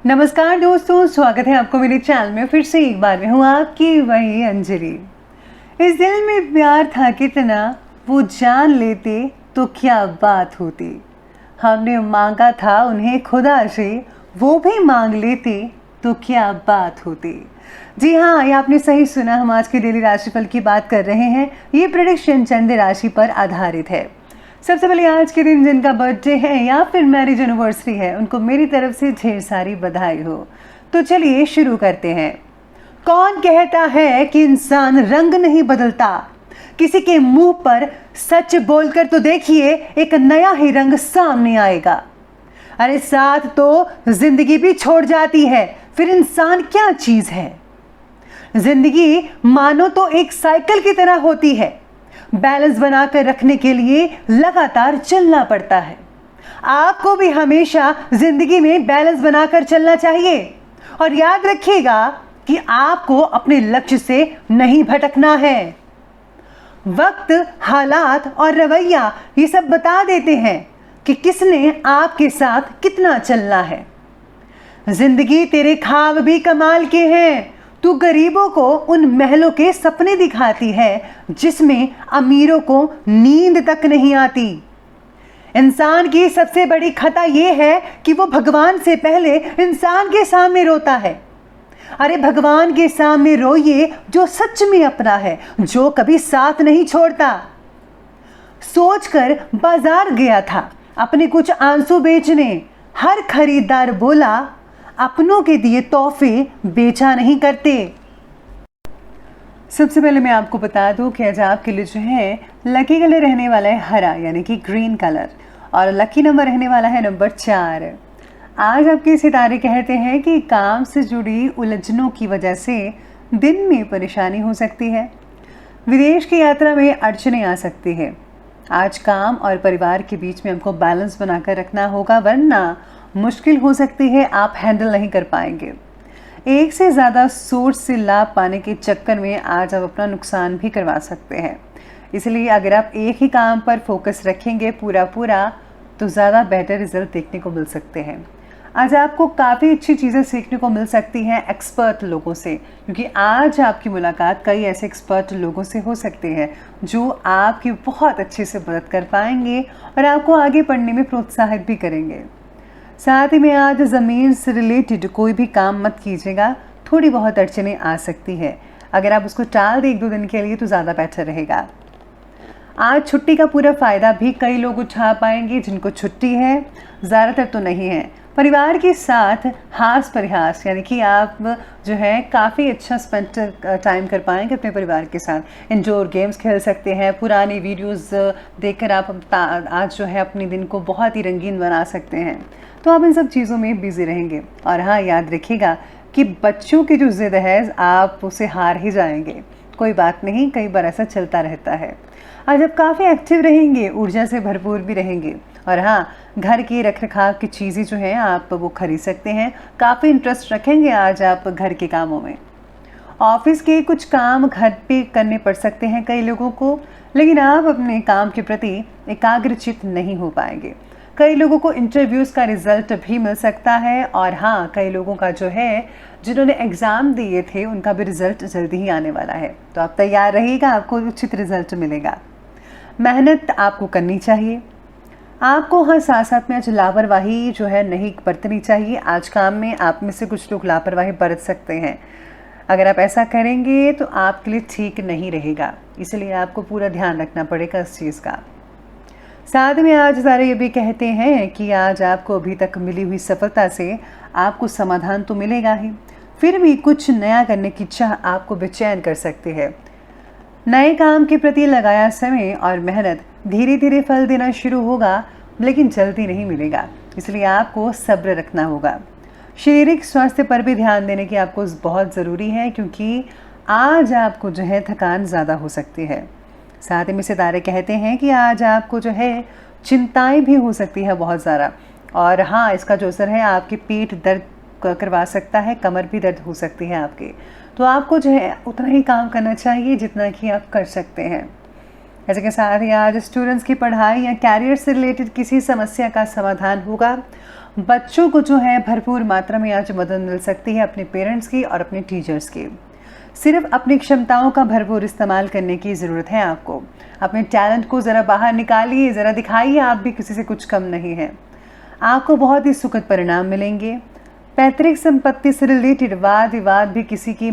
नमस्कार दोस्तों, स्वागत है आपको मेरे चैनल में। फिर से एक बार मैं हूँ आपकी वही अंजलि। इस दिल में प्यार था कितना, वो जान लेते तो क्या बात होती। हमने मांगा था उन्हें खुदा से, वो भी मांग लेते तो क्या बात होती। जी हाँ, ये आपने सही सुना। हम आज के डेली राशिफल की बात कर रहे हैं। ये प्रेडिक्शन चंद्र राशि पर आधारित है। सबसे पहले आज के दिन जिनका बर्थडे है या फिर मैरिज एनिवर्सरी है, उनको मेरी तरफ से ढेर सारी बधाई हो। तो चलिए शुरू करते हैं। कौन कहता है कि इंसान रंग नहीं बदलता? किसी के मुंह पर सच बोलकर तो देखिए, एक नया ही रंग सामने आएगा। अरे साथ तो जिंदगी भी छोड़ जाती है, फिर इंसान क्या चीज है। जिंदगी मानो तो एक साइकिल की तरह होती है, बैलेंस बनाकर रखने के लिए लगातार चलना पड़ता है। आपको भी हमेशा जिंदगी में बैलेंस बनाकर चलना चाहिए और याद रखिएगा कि आपको अपने लक्ष्य से नहीं भटकना है। वक्त, हालात और रवैया ये सब बता देते हैं कि किसने आपके साथ कितना चलना है। जिंदगी तेरे ख्वाब भी कमाल के हैं। तू गरीबों को उन महलों के सपने दिखाती है जिसमें अमीरों को नींद तक नहीं आती। इंसान की सबसे बड़ी खता यह है कि वो भगवान से पहले इंसान के सामने रोता है। अरे भगवान के सामने रोइए जो सच में अपना है, जो कभी साथ नहीं छोड़ता। सोचकर बाजार गया था अपने कुछ आंसू बेचने। हर खरीदार बोला, अपनों के दिए तोहफे बेचा नहीं करते। सबसे पहले मैं आपको बता दूं कि आज आपके लिए जो है लकी कलर रहने वाला है हरा, यानी कि ग्रीन कलर, और लकी नंबर रहने वाला है नंबर 4। आज आपके सितारे कहते हैं कि काम से जुड़ी उलझनों की वजह से दिन में परेशानी हो सकती है। विदेश की यात्रा में अड़चने आ सकती है। आज काम और परिवार के बीच में हमको बैलेंस बनाकर रखना होगा, वरना मुश्किल हो सकती है, आप हैंडल नहीं कर पाएंगे। एक से ज़्यादा सोर्स से लाभ पाने के चक्कर में आज आप अपना नुकसान भी करवा सकते हैं। इसलिए अगर आप एक ही काम पर फोकस रखेंगे पूरा तो ज़्यादा बेटर रिजल्ट देखने को मिल सकते हैं। आज आपको काफ़ी अच्छी चीज़ें सीखने को मिल सकती हैं एक्सपर्ट लोगों से, क्योंकि आज आपकी मुलाकात कई ऐसे एक्सपर्ट लोगों से हो सकते हैं जो आपकी बहुत अच्छे से मदद कर पाएंगे और आपको आगे बढ़ने में प्रोत्साहित भी करेंगे। साथ ही में आज ज़मीन से रिलेटेड कोई भी काम मत कीजिएगा, थोड़ी बहुत अड़चनें आ सकती है। अगर आप उसको टाल दें 1-2 दिन के लिए तो ज़्यादा बेटर रहेगा। आज छुट्टी का पूरा फ़ायदा भी कई लोग उठा पाएंगे जिनको छुट्टी है, ज़्यादातर तो नहीं है। परिवार के साथ हास परिहास, यानी कि आप जो है काफ़ी अच्छा स्पेंड टाइम कर पाएंगे अपने परिवार के साथ। इंडोर गेम्स खेल सकते हैं, पुरानी वीडियोस देखकर आप आज जो है अपने दिन को बहुत ही रंगीन बना सकते हैं। तो आप इन सब चीज़ों में बिज़ी रहेंगे। और हाँ, याद रखिएगा कि बच्चों की जो ज़िद है आप उसे हार ही जाएंगे। कोई बात नहीं, कई बार ऐसा चलता रहता है। आज आप काफ़ी एक्टिव रहेंगे, ऊर्जा से भरपूर भी रहेंगे। और हाँ, घर की रखरखाव की चीज़ें जो हैं आप वो खरीद सकते हैं। काफ़ी इंटरेस्ट रखेंगे आज आप घर के कामों में। ऑफिस के कुछ काम घर पे करने पड़ सकते हैं कई लोगों को, लेकिन आप अपने काम के प्रति एकाग्रचित नहीं हो पाएंगे। कई लोगों को इंटरव्यूज़ का रिज़ल्ट भी मिल सकता है। और हाँ, कई लोगों का जो है जिन्होंने एग्ज़ाम दिए थे उनका भी रिज़ल्ट जल्दी ही आने वाला है, तो आप तैयार रहिएगा, आपको उचित रिज़ल्ट मिलेगा। मेहनत आपको करनी चाहिए। आपको हाँ साथ साथ में आज लापरवाही जो है नहीं बरतनी चाहिए। आज काम में आप में से कुछ लोग लापरवाही बरत सकते हैं। अगर आप ऐसा करेंगे तो आपके लिए ठीक नहीं रहेगा, इसलिए आपको पूरा ध्यान रखना पड़ेगा इस चीज़ का। साथ में आज सारे ये भी कहते हैं कि आज आपको अभी तक मिली हुई सफलता से आपको समाधान तो मिलेगा ही, फिर भी कुछ नया करने की चाह आपको बेचैन कर सकती है। नए काम के प्रति लगाया समय और मेहनत धीरे धीरे फल देना शुरू होगा, लेकिन जल्दी नहीं मिलेगा, इसलिए आपको सब्र रखना होगा। शारीरिक स्वास्थ्य पर भी ध्यान देने की आपको बहुत ज़रूरी है, क्योंकि आज आपको जो है थकान ज़्यादा हो सकती है। साथ ही में सितारे कहते हैं कि आज आपको जो है चिंताएं भी हो सकती है बहुत ज़्यादा। और हाँ, इसका जो असर है आपकी पीठ दर्द करवा सकता है, कमर भी दर्द हो सकती है आपकी। तो आपको जो है उतना ही काम करना चाहिए जितना कि आप कर सकते हैं। ऐसे के साथ ही आज स्टूडेंट्स की पढ़ाई या कैरियर से रिलेटेड किसी समस्या का समाधान होगा। बच्चों को जो है भरपूर मात्रा में आज मदद मिल सकती है अपने पेरेंट्स की और अपने टीचर्स की। सिर्फ अपनी क्षमताओं का भरपूर इस्तेमाल करने की ज़रूरत है आपको। अपने टैलेंट को ज़रा बाहर निकालिए, ज़रा दिखाइए आप भी किसी से कुछ कम नहीं है। आपको बहुत ही सुखद परिणाम मिलेंगे। पैतृक संपत्ति से रिलेटेड वाद विवाद भी किसी की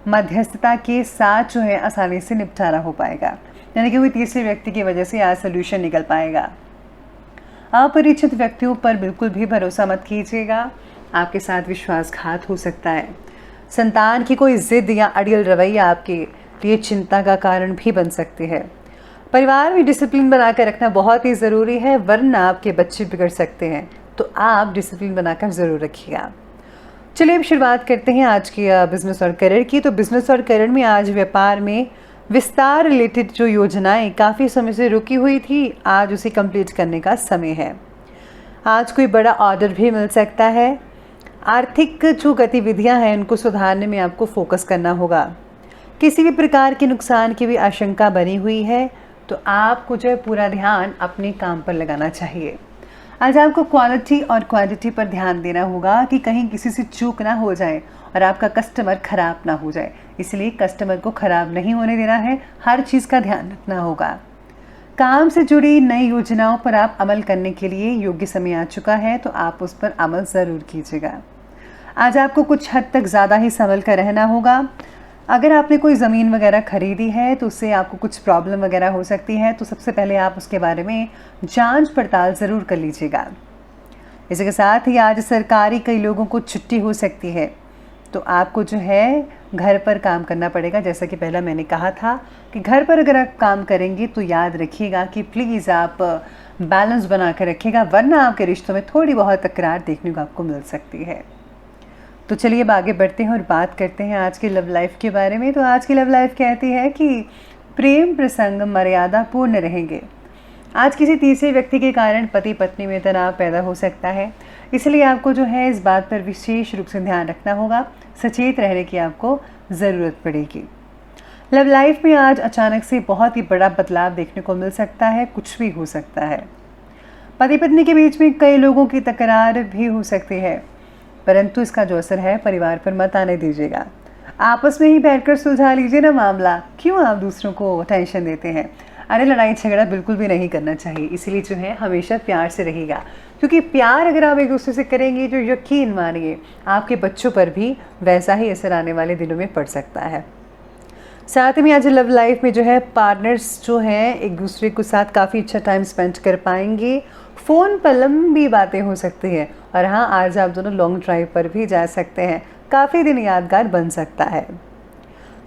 मध्यस्थता के साथ जो है आसानी से निपटारा हो पाएगा, यानी कि कोई तीसरे व्यक्ति की वजह से आज सोल्यूशन निकल पाएगा। अपरिचित व्यक्तियों पर बिल्कुल भी भरोसा मत कीजिएगा, आपके साथ विश्वासघात हो सकता है। संतान की कोई जिद या अड़ियल रवैया आपके लिए चिंता का कारण भी बन सकती है। परिवार में डिसिप्लिन बनाकर रखना बहुत ही ज़रूरी है, वरना आपके बच्चे बिगड़ सकते हैं, तो आप डिसिप्लिन बनाकर ज़रूर रखिएगा। चलिए अब शुरुआत करते हैं आज की बिज़नेस और करियर की। तो बिज़नेस और करियर में आज व्यापार में विस्तार रिलेटेड जो योजनाएं काफ़ी समय से रुकी हुई थी, आज उसे कंप्लीट करने का समय है। आज कोई बड़ा ऑर्डर भी मिल सकता है। आर्थिक जो गतिविधियां हैं उनको सुधारने में आपको फोकस करना होगा। किसी भी प्रकार के नुकसान की भी आशंका बनी हुई है, तो आपको जो है पूरा ध्यान अपने काम पर लगाना चाहिए। आज आपको क्वालिटी और क्वांटिटी पर ध्यान देना होगा कि कहीं किसी से चूक ना हो जाए और आपका कस्टमर ख़राब ना हो जाए, इसलिए कस्टमर को ख़राब नहीं होने देना है, हर चीज़ का ध्यान रखना होगा। काम से जुड़ी नई योजनाओं पर आप अमल करने के लिए योग्य समय आ चुका है, तो आप उस पर अमल ज़रूर कीजिएगा। आज आपको कुछ हद तक ज़्यादा ही संभल कर रहना होगा। अगर आपने कोई ज़मीन वगैरह ख़रीदी है तो उससे आपको कुछ प्रॉब्लम वगैरह हो सकती है, तो सबसे पहले आप उसके बारे में जांच पड़ताल ज़रूर कर लीजिएगा। इसी के साथ ही आज सरकारी कई लोगों को छुट्टी हो सकती है, तो आपको जो है घर पर काम करना पड़ेगा। जैसा कि पहला मैंने कहा था कि घर पर अगर आप काम करेंगे तो याद रखिएगा कि प्लीज़ आप बैलेंस बना कर रखिएगा, वरना आपके रिश्तों में थोड़ी बहुत तकरार देखने को आपको मिल सकती है। तो चलिए अब आगे बढ़ते हैं और बात करते हैं आज की लव लाइफ के बारे में। तो आज की लव लाइफ कहती है कि प्रेम प्रसंग मर्यादा पूर्ण रहेंगे। आज किसी तीसरे व्यक्ति के कारण पति पत्नी में तनाव पैदा हो सकता है, इसलिए आपको जो है इस बात पर विशेष रूप से ध्यान रखना होगा, सचेत रहने की आपको ज़रूरत पड़ेगी। लव लाइफ में आज अचानक से बहुत ही बड़ा बदलाव देखने को मिल सकता है, कुछ भी हो सकता है। पति पत्नी के बीच में कई लोगों की तकरार भी हो सकती है, परंतु इसका जो असर है परिवार पर मत आने दीजिएगा। आपस में ही बैठकर सुलझा लीजिए ना मामला, क्यों आप दूसरों को टेंशन देते हैं। अरे लड़ाई झगड़ा बिल्कुल भी नहीं करना चाहिए, इसलिए जो है हमेशा प्यार से रहेगा, क्योंकि प्यार अगर आप एक दूसरे से करेंगे, जो यकीन मानिए आपके बच्चों पर भी वैसा ही असर आने वाले दिनों में पड़ सकता है। साथ में आज लव लाइफ में जो है पार्टनर्स जो हैं एक दूसरे के साथ काफ़ी अच्छा टाइम स्पेंड कर पाएंगे। फ़ोन पर लंबी बातें हो सकती है, और हाँ आज आप दोनों लॉन्ग ड्राइव पर भी जा सकते हैं, काफ़ी दिन यादगार बन सकता है।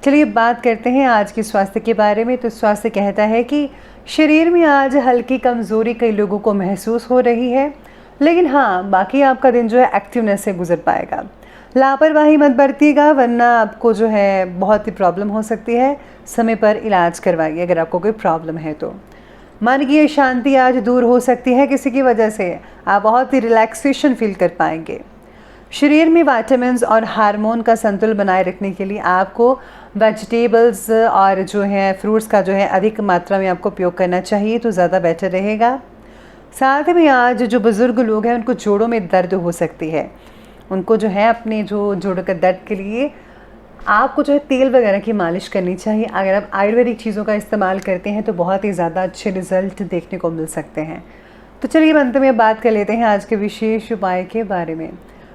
चलिए बात करते हैं आज के स्वास्थ्य के बारे में। तो स्वास्थ्य कहता है कि शरीर में आज हल्की कमज़ोरी कई लोगों को महसूस हो रही है, लेकिन हाँ बाकी आपका दिन जो है एक्टिवनेस से गुजर पाएगा। लापरवाही मत बरतिएगा, वरना आपको जो है बहुत ही प्रॉब्लम हो सकती है। समय पर इलाज करवाइए अगर आपको कोई प्रॉब्लम है तो। मन की अशांति आज दूर हो सकती है, किसी की वजह से आप बहुत ही रिलैक्सेशन फील कर पाएंगे। शरीर में विटामिन्स और हार्मोन का संतुलन बनाए रखने के लिए आपको वेजिटेबल्स और जो है फ्रूट्स का जो है अधिक मात्रा में आपको उपयोग करना चाहिए, तो ज़्यादा बेटर रहेगा। साथ में आज जो बुज़ुर्ग लोग हैं उनको जोड़ों में दर्द हो सकती है, उनको जो है अपने जो जोड़ों के दर्द के लिए आपको जो है तेल वगैरह की मालिश करनी चाहिए। अगर आप आयुर्वेदिक चीज़ों का इस्तेमाल करते हैं तो बहुत ही ज़्यादा अच्छे रिजल्ट देखने को मिल सकते हैं। तो चलिए अंत में बात कर लेते हैं आज के विशेष उपाय के बारे में।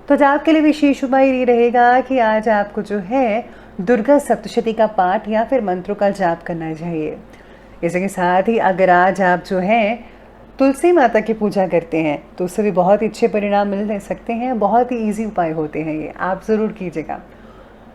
तो आज आपके लिए विशेष उपाय ये रहेगा कि आज आपको जो है दुर्गा सप्तशती का पाठ या फिर मंत्रों का जाप करना चाहिए। इसके साथ ही अगर आज आप जो है तुलसी माता की पूजा करते हैं तो उससे भी बहुत ही अच्छे परिणाम मिल सकते हैं। बहुत ही ईजी उपाय होते हैं ये, आप ज़रूर कीजिएगा।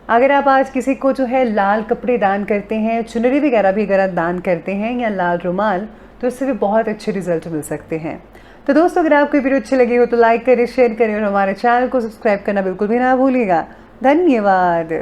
अगर आप आज किसी को जो है लाल कपड़े दान करते हैं, चुनरी वगैरह भी अगर आप दान करते हैं या लाल रुमाल, तो इससे भी बहुत अच्छे रिजल्ट मिल सकते हैं। तो दोस्तों अगर आपको वीडियो अच्छी लगी हो तो लाइक करें, शेयर करें और हमारे चैनल को सब्सक्राइब करना बिल्कुल भी ना भूलिएगा। धन्यवाद।